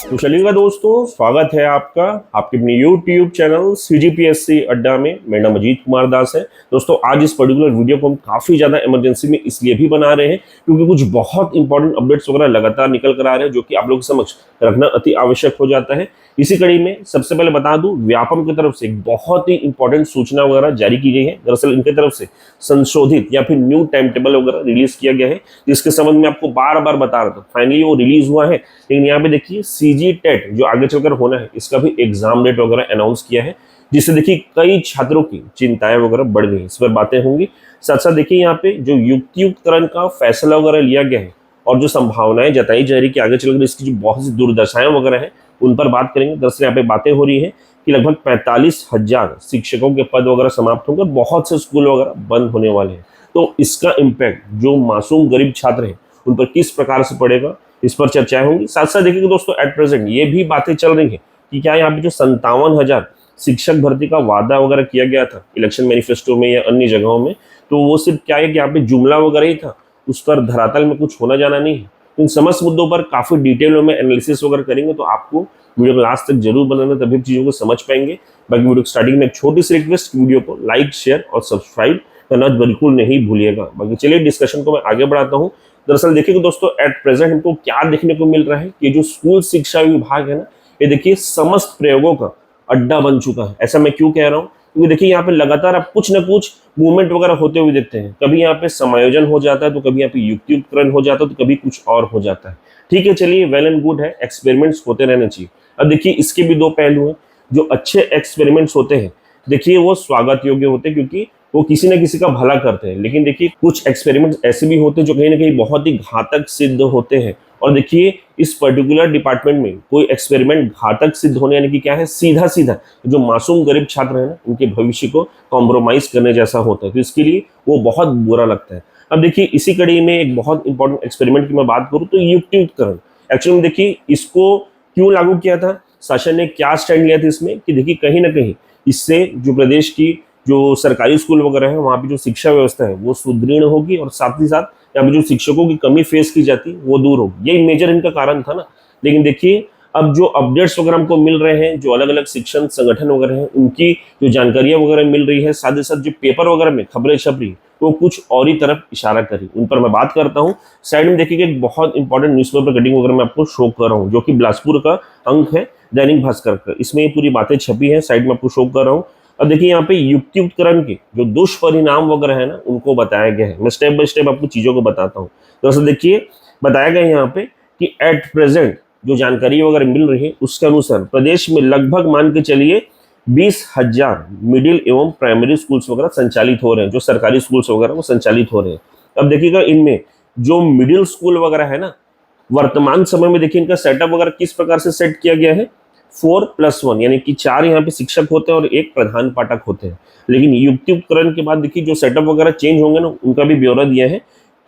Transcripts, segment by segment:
तो चलिएगा दोस्तों, स्वागत है आपका आपके अपने YouTube चैनल CGPSC अड्डा में। मेरा नाम अजीत कुमार दास है। दोस्तों, आज इस पर्टिकुलर वीडियो को हम काफ़ी ज़्यादा इमरजेंसी में इसलिए भी बना रहे हैं क्योंकि कुछ बहुत इंपॉर्टेंट अपडेट्स वगैरह लगातार निकल कर आ रहे हैं जो कि आप लोगों के समक्ष रखना अति आवश्यक हो जाता है। इसी कड़ी में सबसे पहले बता दूं, व्यापम की तरफ से एक बहुत ही इंपॉर्टेंट सूचना वगैरह जारी की गई है। दरअसल इनकी तरफ से संशोधित या फिर न्यू टाइम टेबल वगैरह रिलीज किया गया है, जिसके संबंध में आपको बार बार बता रहा था। फाइनली वो रिलीज हुआ है, लेकिन यहाँ पे देखिए CG टेट जो आगे चलकर होना है, इसका भी एग्जाम डेट वगैरह अनाउंस किया है, जिससे देखिए कई छात्रों की चिंताएं वगैरह बढ़ गई। इस पर बातें होंगी। साथ साथ देखिए यहाँ पे जो युक्तियुक्तकरण का फैसला वगैरह लिया गया है और जो संभावनाएं जताई जा रही है कि आगे चलकर इसकी जो बहुत सी दुर्दशाएं वगैरह हैं, उन पर बात करेंगे। दरअसल यहाँ पे बातें हो रही है कि लगभग 45,000 शिक्षकों के पद वगैरह समाप्त होंगे, बहुत से स्कूल वगैरह बंद होने वाले हैं। तो इसका इम्पैक्ट जो मासूम गरीब छात्र हैं उन पर किस प्रकार से पड़ेगा, इस पर चर्चाएं होंगी। साथ साथ देखिए दोस्तों, एट प्रेजेंट ये भी बातें चल रही हैं कि क्या यहाँ पे जो 57,000 शिक्षक भर्ती का वादा वगैरह किया गया था इलेक्शन मैनिफेस्टो में या अन्य जगहों में, तो वो सिर्फ क्या है कि यहाँ पे जुमला वगैरह ही था, उस पर धरातल में कुछ होना जाना नहीं है। इन समस्त मुद्दों पर काफी डिटेल में एनालिसिस वगैरह करेंगे, तो आपको वीडियो को लास्ट तक जरूर बनाना, तभी चीजों को समझ पाएंगे। बाकी वीडियो स्टार्टिंग में एक छोटी सी रिक्वेस्ट, वीडियो को लाइक शेयर और सब्सक्राइब करना बिल्कुल नहीं भूलिएगा। बाकी चलिए डिस्कशन को मैं आगे बढ़ाता हूँ। दरअसल देखिए दोस्तों, एट प्रेजेंट हमको क्या देखने को मिल रहा है कि जो स्कूल शिक्षा विभाग है ना, ये देखिए समस्त प्रयोगों का अड्डा बन चुका है। ऐसा मैं क्यों कह रहा हूँ, क्योंकि देखिए यहाँ पे लगातार आप कुछ ना कुछ मूवमेंट वगैरह होते हुए देखते हैं। कभी यहाँ पे समायोजन हो जाता है, तो कभी यहाँ पे युक्तियुक्तकरण हो जाता है, तो कभी कुछ और हो जाता है। ठीक है, चलिए, वेल एंड गुड है, एक्सपेरिमेंट्स होते रहने चाहिए। अब देखिए इसके भी दो पहलू हैं। जो अच्छे एक्सपेरिमेंट्स होते हैं, देखिए वो स्वागत योग्य होते हैं क्योंकि वो किसी न किसी का भला करते हैं। लेकिन देखिए कुछ एक्सपेरिमेंट्स ऐसे भी होते हैं जो कहीं ना कहीं बहुत ही घातक सिद्ध होते हैं। और देखिए इस पर्टिकुलर डिपार्टमेंट में कोई एक्सपेरिमेंट घातक सिद्ध होने यानी कि क्या है, सीधा सीधा जो मासूम गरीब छात्र हैं ना, उनके भविष्य को कॉम्प्रोमाइज करने जैसा होता है। तो इसके लिए वो बहुत बुरा लगता है। अब देखिए इसी कड़ी में एक बहुत इंपॉर्टेंट एक्सपेरिमेंट की मैं बात करूँ तो युक्तियुक्तकरण। एक्चुअली में देखिए इसको क्यों लागू किया था, शासन ने क्या स्टैंड लिया था इसमें, कि देखिए कहीं ना कहीं इससे जो प्रदेश की जो सरकारी स्कूल वगैरह है वहाँ पे जो शिक्षा व्यवस्था है वो सुदृढ़ होगी, और साथ ही साथ यहाँ पे जो शिक्षकों की कमी फेस की जाती वो दूर होगी। यही मेजर इनका कारण था ना। लेकिन देखिए अब जो अपडेट्स वगैरह हमको मिल रहे हैं, जो अलग अलग शिक्षण संगठन वगैरह हैं, उनकी जो जानकारियां वगैरह मिल रही है, साथ ही साथ जो पेपर वगैरह में खबरें छप रही वो कुछ और ही तरफ इशारा करी, उन पर मैं बात करता हूँ। साइड में देखिए एक बहुत इंपॉर्टेंट न्यूज़पेपर कटिंग वगैरह मैं आपको शो कर रहा हूँ, जो कि बिलासपुर का अंक है दैनिक भास्कर का। इसमें ये पूरी बातें छपी है, साइड में आपको शो कर रहा हूँ। अब देखिए यहाँ पे युक्तियुक्तकरण के जो दुष्परिणाम वगैरह है ना, उनको बताया गया है। मैं स्टेप बाय स्टेप आपको चीजों को बताता हूँ। तो देखिए बताया गया है यहाँ पे कि एट प्रेजेंट जो जानकारी वगैरह मिल रही है उसके अनुसार प्रदेश में लगभग मान के चलिए 20,000 मिडिल एवं प्राइमरी स्कूल्स वगैरह संचालित हो रहे हैं, जो सरकारी स्कूल्स वगैरह वो संचालित हो रहे हैं। अब देखिएगा इनमें जो मिडिल स्कूल वगैरह है ना, वर्तमान समय में देखिए इनका सेटअप वगैरह किस प्रकार से सेट किया गया है। 4+1 यानी कि 4 यहाँ पे शिक्षक होते हैं और 1 प्रधान पाठक होते हैं। लेकिन युक्तियुक्तकरण के बाद देखिए जो सेटअप वगैरह चेंज होंगे ना, उनका भी ब्यौरा दिया है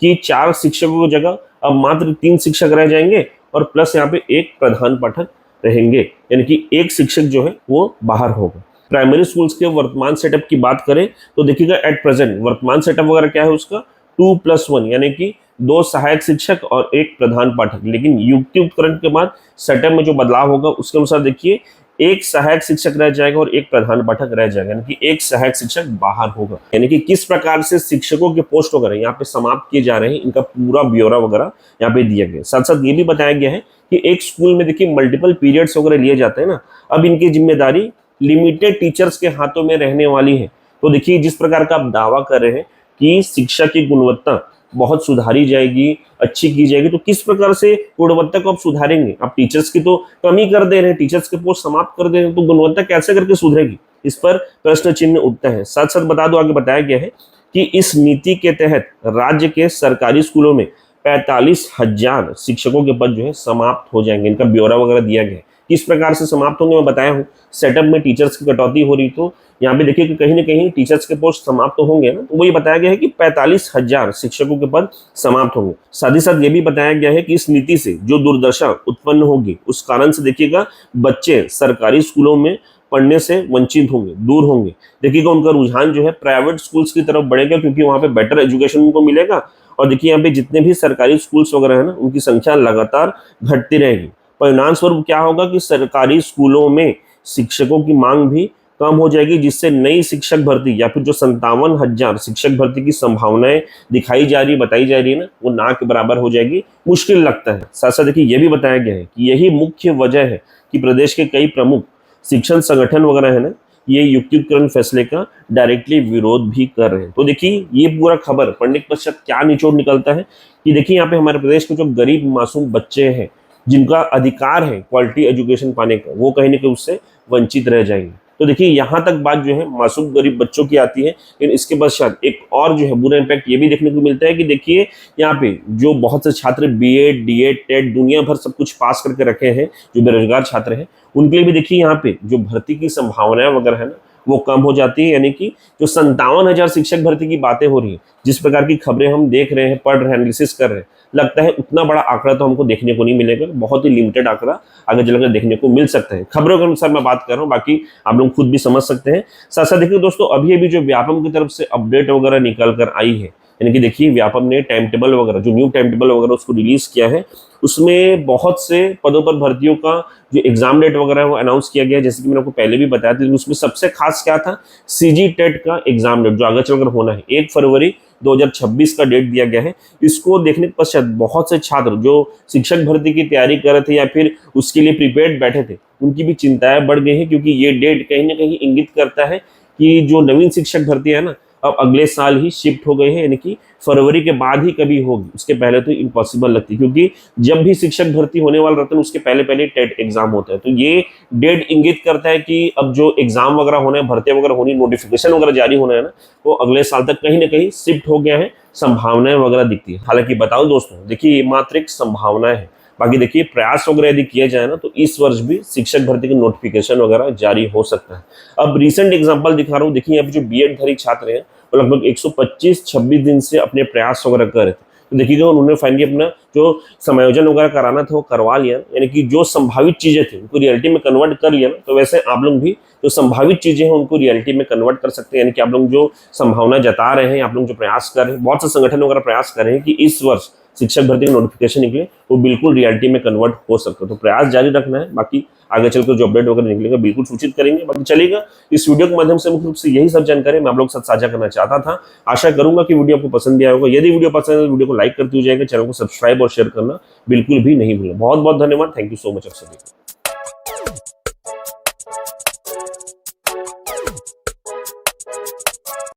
कि 4 शिक्षकों की जगह अब मात्र 3 शिक्षक रह जाएंगे और प्लस यहाँ पे 1 प्रधान पाठक रहेंगे, यानी कि 1 शिक्षक जो है वो बाहर होगा। प्राइमरी स्कूल्स के वर्तमान सेटअप की बात करें तो देखिएगा एट प्रेजेंट वर्तमान सेटअप वगैरह क्या है उसका, 2+1 यानी कि 2 सहायक शिक्षक और 1 प्रधान पाठक। लेकिन युक्तियुक्तकरण के बाद सेटअप में जो बदलाव होगा उसके अनुसार देखिए 1 सहायक शिक्षक रह जाएगा और 1 प्रधान पाठक रह जाएगा, यानी कि 1 सहायक शिक्षक बाहर होगा। यानी कि किस प्रकार से शिक्षकों के पोस्ट वगैरह यहाँ पे समाप्त किए जा रहे हैं, इनका पूरा ब्यौरा वगैरह यहाँ पे दिया गया। साथ साथ ये भी बताया गया है कि एक स्कूल में देखिए मल्टीपल पीरियड्स वगैरह लिए जाते हैं ना, अब इनकी जिम्मेदारी लिमिटेड टीचर्स के हाथों में रहने वाली है। तो देखिए जिस प्रकार का आप दावा कर रहे हैं कि शिक्षा की गुणवत्ता बहुत सुधारी जाएगी, अच्छी की जाएगी, तो किस प्रकार से गुणवत्ता को आप सुधारेंगे? आप टीचर्स की तो कमी कर दे रहे हैं, टीचर्स के पोस्ट समाप्त कर दे रहे हैं, तो गुणवत्ता कैसे करके सुधरेगी? इस पर प्रश्न चिन्ह उठता है। साथ साथ बता दो, आगे बताया गया है कि इस नीति के तहत राज्य के सरकारी स्कूलों में 45,000 शिक्षकों के पद जो है समाप्त हो जाएंगे। इनका ब्यौरा वगैरह दिया गया है। किस प्रकार से समाप्त होंगे मैं बताया हूँ। सेटअप में टीचर्स की कटौती हो रही, तो यहाँ पे देखिए कि कहीं ना कहीं टीचर्स के पोस्ट समाप्त तो होंगे ना, तो वही बताया गया है कि 45,000 शिक्षकों के पद समाप्त होंगे। साथ ही साथ ये भी बताया गया है कि इस नीति से जो दुर्दशा उत्पन्न होगी उस कारण से देखिएगा बच्चे सरकारी स्कूलों में पढ़ने से वंचित होंगे, दूर होंगे। देखिएगा उनका रुझान जो है प्राइवेट स्कूल्स की तरफ बढ़ेगा, क्योंकि वहाँ पे बेटर एजुकेशन उनको मिलेगा। और देखिए यहाँ पे जितने भी सरकारी स्कूल्स वगैरह है ना, उनकी संख्या लगातार घटती रहेगी। परिणाम स्वरूप क्या होगा कि सरकारी स्कूलों में शिक्षकों की मांग भी कम हो जाएगी, जिससे नई शिक्षक भर्ती या फिर जो 57,000 शिक्षक भर्ती की संभावनाएं दिखाई जा रही, बताई जा रही है ना, वो ना के बराबर हो जाएगी। मुश्किल लगता है। साथ साथ देखिए ये भी बताया गया है कि यही मुख्य वजह है कि प्रदेश के कई प्रमुख शिक्षण संगठन वगैरह है ना, ये युक्तिकरण फैसले का डायरेक्टली विरोध भी कर रहे हैं। तो देखिए ये पूरा खबर पढ़ने के पश्चात क्या निचोड़ निकलता है कि देखिए यहाँ पे हमारे प्रदेश के जो गरीब मासूम बच्चे हैं, जिनका अधिकार है क्वालिटी एजुकेशन पाने का, वो कहीं ना कहीं उससे वंचित रह जाएंगे। तो देखिए यहाँ तक बात जो है मासूम गरीब बच्चों की आती है, लेकिन इसके पश्चात एक और जो है बुरा इम्पैक्ट ये भी देखने को मिलता है कि देखिए यहाँ पे जो बहुत से छात्र बीएड, डीएड, टेट दुनिया भर सब कुछ पास करके रखे हैं, जो बेरोजगार छात्र हैं, उनके लिए भी देखिए यहाँ पे जो भर्ती की संभावनाएं वगैरह है ना, वो कम हो जाती है। यानी कि जो 57,000 शिक्षक भर्ती की बातें हो रही है, जिस प्रकार की खबरें हम देख रहे हैं, पढ़ रहे हैं, एनालिसिस कर रहे हैं, लगता है उतना बड़ा आंकड़ा तो हमको देखने को नहीं मिलेगा। बहुत ही लिमिटेड आंकड़ा आगे चलकर देखने को मिल सकता है। खबरों के अनुसार मैं बात कर रहा हूँ, बाकी आप लोग खुद भी समझ सकते हैं। साथ साथ देखिए दोस्तों, अभी अभी जो व्यापम की तरफ से अपडेट वगैरह निकल कर आई है, यानी कि देखिए व्यापम ने टाइम टेबल वगैरह, जो न्यू टाइम टेबल वगैरह उसको रिलीज किया है, उसमें बहुत से पदों पर भर्तियों का जो एग्जाम डेट वगैरह है वो अनाउंस किया गया है। जैसे कि मैंने आपको पहले भी बताया था, उसमें सबसे खास क्या था, सीजी टेट का एग्जाम डेट जो आगे चलकर होना है 1 फरवरी 2026 का डेट दिया गया है। इसको देखने के पश्चात बहुत से छात्र जो शिक्षक भर्ती की तैयारी कर रहे थे या फिर उसके लिए प्रिपेयर्ड बैठे थे, उनकी भी चिंताएं बढ़ गई हैं, क्योंकि ये डेट कहीं ना कहीं इंगित करता है कि जो नवीन शिक्षक भर्ती है ना, अब अगले साल ही शिफ्ट हो गए हैं, यानी कि फरवरी के बाद ही कभी होगी। उसके पहले तो इम्पॉसिबल लगती, क्योंकि जब भी शिक्षक भर्ती होने वाला रहता है उसके पहले पहले टेट एग्जाम होता है। तो ये डेट इंगित करता है कि अब जो एग्जाम वगैरह होना है, भर्ती वगैरह होनी, नोटिफिकेशन वगैरह जारी होना है ना, वो अगले साल तक कहीं ना कहीं शिफ्ट हो गया है। संभावनाएं वगैरह दिखती है। हालांकि बताओ दोस्तों, देखिए ये मात्र एक संभावना है। बाकी देखिए प्रयास वगैरह यदि किया जाए ना, तो इस वर्ष भी शिक्षक भर्ती की नोटिफिकेशन वगैरह जारी हो सकता है। अब रिसेंट एग्जांपल दिखा रहा हूँ। देखिए यहाँ पे जो बीएड धारी छात्र हैं, वो लगभग 125-26 दिन से अपने प्रयास वगैरह कर रहे थे। तो देखिएगा उन्होंने फाइनली अपना जो समायोजन वगैरह कराना था वो करवा लिया, यानी कि जो संभावित चीजें थी उनको रियलिटी में कन्वर्ट कर लिया ना। तो वैसे आप लोग भी जो संभावित चीजें हैं उनको रियलिटी में कन्वर्ट कर सकते हैं। यानी कि आप लोग जो संभावना जता रहे हैं, आप लोग जो प्रयास कर रहे हैं, बहुत से संगठन वगैरह प्रयास कर रहे हैं कि इस वर्ष शिक्षक भर्ती का नोटिफिकेशन निकले, वो बिल्कुल रियलिटी में कन्वर्ट हो सकता है। तो प्रयास जारी रखना है। बाकी आगे चलकर जो अपडेट वगैरह निकलेगा बिल्कुल सूचित करेंगे। बाकी चलेगा, इस वीडियो के माध्यम से मुख्य रूप से यही सब जानकारी मैं आप लोग के साथ साझा करना चाहता था। आशा करूंगा कि वीडियो आपको पसंद आया होगा। यदि वीडियो पसंद है तो वीडियो को लाइक करते हुए जाएगा, चैनल को सब्सक्राइब और शेयर करना बिल्कुल भी नहीं भूलें। बहुत बहुत धन्यवाद। थैंक यू सो मच आप सभी।